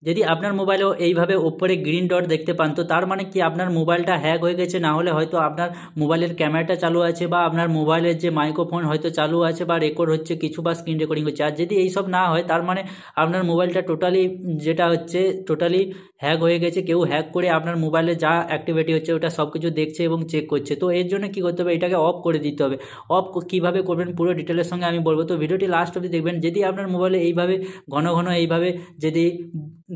যদি আপনার মোবাইলেও এইভাবে ওপরে গ্রিন ডট দেখতে পান তো তার মানে কি আপনার মোবাইলটা হ্যাক হয়ে গেছে, না হলে হয়তো আপনার মোবাইলের ক্যামেরাটা চালু আছে বা আপনার মোবাইলের যে মাইক্রোফোন হয়তো চালু আছে বা রেকর্ড হচ্ছে কিছু বা স্ক্রিন রেকর্ডিং হচ্ছে। আর যদি এইসব না হয় তার মানে আপনার মোবাইলটা টোটালি যেটা হচ্ছে টোটালি হ্যাক হয়ে গেছে, কেউ হ্যাক করে আপনার মোবাইলে যা অ্যাক্টিভিটি হচ্ছে ওটা সব কিছু দেখছে এবং চেক করছে। তো এর জন্য কী করতে হবে, এটাকে অফ করে দিতে হবে। অফ কীভাবে করবেন পুরো ডিটেলের সঙ্গে আমি বলবো, তো ভিডিওটি লাস্ট অবধি দেখবেন। যদি আপনার মোবাইলে এইভাবে ঘন ঘন এইভাবে যদি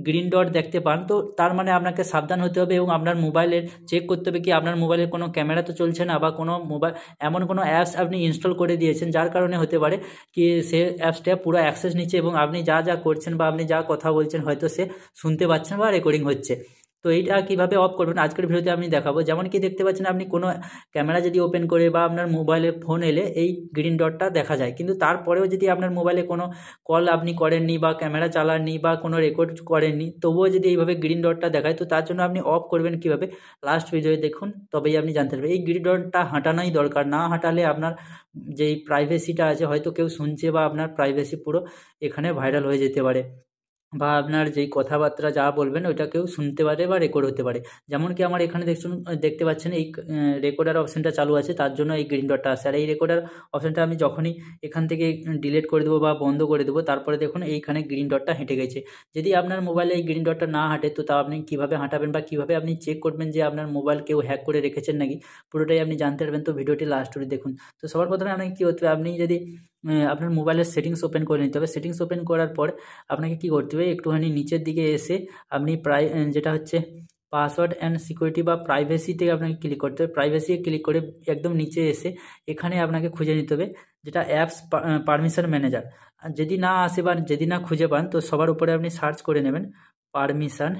গ্রিন ডট দেখতে পান তো তার মানে আপনাকে সাবধান হতে হবে এবং আপনার মোবাইলের চেক করতে হবে কি আপনার মোবাইলের কোনো ক্যামেরা তো চলছে না বা কোনো মোবাইল এমন কোনো অ্যাপস আপনি ইনস্টল করে দিয়েছেন যার কারণে হতে পারে কি সে অ্যাপসটা পুরো অ্যাক্সেস নিচ্ছে এবং আপনি যা যা করছেন বা আপনি যা কথা বলছেন হয়তো সে শুনতে পাচ্ছেন বা রেকর্ডিং হচ্ছে। তো এইটা কীভাবে অফ করবেন আজকের ভিডিওতে আমি দেখাবো। যেমন কি দেখতে পাচ্ছেন আপনি কোনো ক্যামেরা যদি ওপেন করে বা আপনার মোবাইলে ফোন এলে এই গ্রিন ডটটা দেখা যায়, কিন্তু তারপরেও যদি আপনার মোবাইলে কোনো কল আপনি করেননি বা ক্যামেরা চালাননি বা কোনো রেকর্ড করেননি তবুও যদি এইভাবে গ্রিন ডটটা দেখায় তো তার জন্য আপনি অফ করবেন কীভাবে লাস্ট ভিডিওয়ে দেখুন, তবেই আপনি জানতে পারবেন। এই গ্রিন ডটটা হাঁটানোই দরকার, না হাঁটালে আপনার যেই প্রাইভেসিটা আছে হয়তো কেউ শুনছে বা আপনার প্রাইভেসি পুরো এখানে ভাইরাল হয়ে যেতে পারে বা আপনার যেই কথাবার্তা যা বলবেন ওইটা কেউ শুনতে পারে বা রেকর্ড হতে পারে। যেমন কি আমার এখানে দেখতে পাচ্ছেন এই রেকর্ডার অপশানটা চালু আছে, তার জন্য এই গ্রিন ডটটা আসে। আর এই রেকর্ডার অপশানটা আমি যখনই এখান থেকে ডিলিট করে দেবো বা বন্ধ করে দেবো তারপরে দেখুন এইখানে গ্রিন ডটটা হেঁটে গেছে। যদি আপনার মোবাইলে এই গ্রিন ডটটা না হাঁটে তো তা আপনি কীভাবে হাঁটাবেন বা কীভাবে আপনি চেক করবেন যে আপনার মোবাইল কেউ হ্যাক করে রেখেছেন নাকি, পুরোটাই আপনি জানতে পারবেন। তো ভিডিওটি লাস্ট অবধি দেখুন। তো সবার প্রথমে আপনাকে কী করতে হবে, আপনি যদি আপনার মোবাইলের সেটিংস ওপেন করে নিতে হবে। সেটিংস ওপেন করার পর আপনাকে কী করতে হবে, একটুখানি নিচের দিকে এসে আপনি যেটা হচ্ছে পাসওয়ার্ড অ্যান্ড সিকিউরিটি বা প্রাইভেসিতে আপনাকে ক্লিক করতে হবে। প্রাইভেসি ক্লিক করে একদম নিচে এসে এখানে আপনাকে খুঁজে নিতে হবে যেটা অ্যাপস পারমিশন ম্যানেজার। যদি না আসে বা যদি না খুঁজে পান তো সবার উপরে আপনি সার্চ করে নেবেন পারমিশন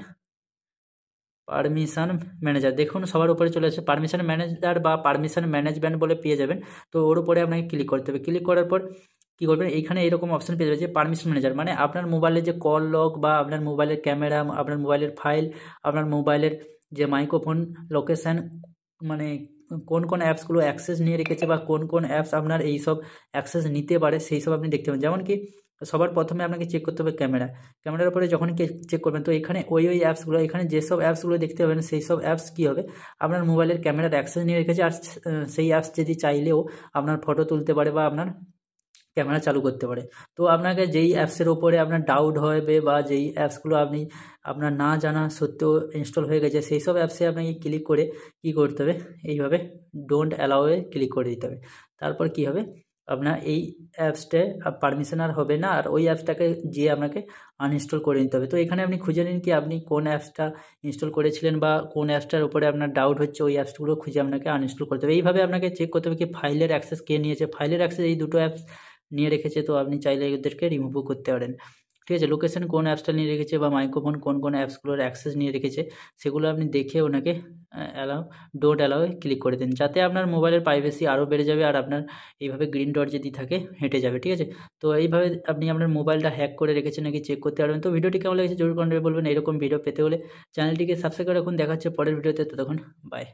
ম্যানেজার। দেখুন সবার উপরে চলে আসে পারমিশন ম্যানেজার বা পারমিশন ম্যানেজমেন্ট বলে পেয়ে যাবেন। তো ওর উপরে আপনাকে ক্লিক করতে হবে। ক্লিক করার পর কী করবেন, এইখানে এরকম অপশান পেয়ে যাবে যে পারমিশন ম্যানেজার, মানে আপনার মোবাইলের যে কল লগ বা আপনার মোবাইলের ক্যামেরা, আপনার মোবাইলের ফাইল, আপনার মোবাইলের যে মাইক্রোফোন লোকেশান, মানে কোন কোন অ্যাপসগুলো অ্যাক্সেস নিয়ে রেখেছে বা কোন কোন অ্যাপস আপনার এই সব অ্যাক্সেস নিতে পারে সেই সব আপনি দেখতে পাবেন। যেমন কি সবার প্রথমে আপনাকে চেক করতে হবে ক্যামেরার উপরে যখন চেক করবেন তো এখানে ওই অ্যাপসগুলো, এখানে যেসব অ্যাপসগুলো দেখতে পাবেন সেই সব অ্যাপস কী হবে আপনার মোবাইলের ক্যামেরার অ্যাক্সেস নিয়ে রেখেছে। আর সেই অ্যাপস যদি চাইলেও আপনার ফটো তুলতে পারে বা আপনার ক্যামেরা চালু করতে পারে। তো আপনাকে যেই অ্যাপসের ওপরে আপনার ডাউট হবে বা যেই অ্যাপসগুলো আপনি আপনার না জানা সত্ত্বেও ইনস্টল হয়ে গেছে সেই সব অ্যাপসে আপনাকে ক্লিক করে কী করতে হবে, এইভাবে ডোন্ট অ্যালাউয়ে ক্লিক করে দিতে হবে। তারপর কী হবে, আপনার এই অ্যাপসটায় পারমিশন আর হবে না, আর ওই অ্যাপসটাকে গিয়ে আপনাকে আনইনস্টল করে নিতে হবে। তো এখানে আপনি খুঁজে নিন কি আপনি কোন অ্যাপসটা ইনস্টল করেছিলেন বা কোন অ্যাপসটার উপরে আপনার ডাউট হচ্ছে, ওই অ্যাপসগুলো খুঁজে আপনাকে আনইনস্টল করতে হবে। এইভাবে আপনাকে চেক করতে হবে কি ফাইলের অ্যাক্সেস কে নিয়েছে। ফাইলের অ্যাক্সেস এই দুটো অ্যাপস নিয়ে রেখেছে, তো আপনি চাইলে এদেরকে রিমুভও করতে পারেন। ঠিক আছে, লোকেশন কোন অ্যাপসটা নিয়ে রেখেছে বা মাইক্রোফোন কোন কোন অ্যাপসগুলোর অ্যাক্সেস নিয়ে রেখেছে সেগুলো আপনি দেখে ওনাকে ডোন্ট অ্যালাউয়ে ক্লিক করে দিন, যাতে আপনার মোবাইলের প্রাইভেসি আরও বেড়ে যাবে আর আপনার এইভাবে গ্রিন ডট যদি থাকে হেঁটে যাবে। ঠিক আছে, তো এইভাবে আপনি আপনার মোবাইলটা হ্যাক করে রেখেছেন নাকি চেক করতে পারবেন। তো ভিডিওটি কেমন লেগেছে জরুর কমেন্টে বলবেন। এরকম ভিডিও পেতে হলে চ্যানেলটিকে সাবস্ক্রাইব করে রাখুন। দেখা হচ্ছে পরের ভিডিওতে, ততক্ষণ বাই।